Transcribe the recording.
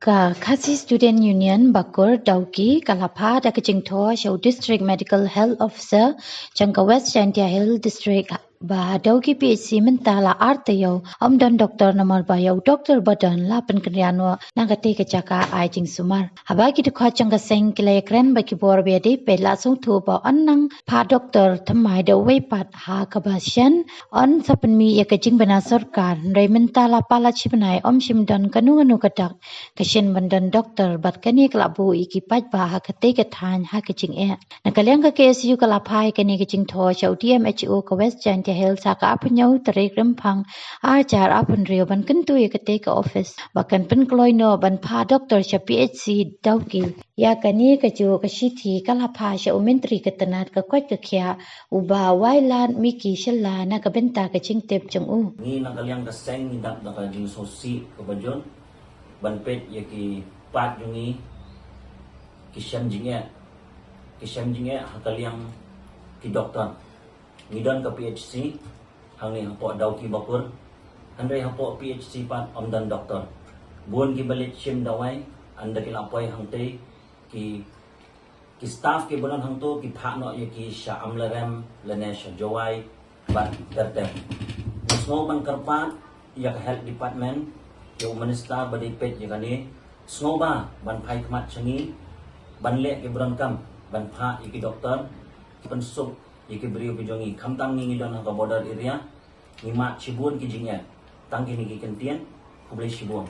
Ka Khasi Student Union Bakur Dauki Kalapa Dakajingtho Show District Medical Health Officer Changka West Chantia Hill District Ba Dauki PHC Mentala Artayo Omdan Dr. Namar Bayo Dr. Badan Lapan Kriano Nagate Kachaka Ajing Sumar Habaki to Kochanga Seng Kilekren Baki Borbedi Pela Tuba Anang Pa Dr. Tamai the Waypat Ha Kabashan on Sapanmi Yakajing Banasarkar Raymond Tala Pala Chipanai Shimdan Kanu Katak Kashin Bandan Doctor Bat Kani Klabu Ikipat Ba Hakate Katan Hakaching E Nakalianga KSU Kalapai Kani Kaching Tosh DMHO Ka West Jan Health Saka Apanyau Tarik Rempang Ajar Apan Rio Ban Kentu Yakateka Office Bakan Penkloino Ban Pa Doctor Sha PHC Dauki Ya Kani Kaju Kashiti Kalapa Sha Umentri Katanat Ka Kwat Kakya Uba Wailan Miki Shalla Nakabenta Kaching Tip Chung U Ni nakaliang kaseng ndak nakajing sosi kebajon banpet yaki pat jungi kisam jinge hakaliang ki doktor ngidon ke PHC hangi hapo Dauki Bakur andre hapo PHC pat omdan doktor buon ki balit sim dawai anda ki lapoy hangte ki staff ki bonan hangto ki phano yaki sha amlarem lanesh jawai ban tertem Snow ban karpat yak health department yung minister badipet yakani snow ba ban pai kmat changi ban le ke bronkam ban pha iki doktor ban sup iki brio ki jongi khamtam ni don ka border area ni ma chibun ki jingya tang ki ni ki kentien kublai chibun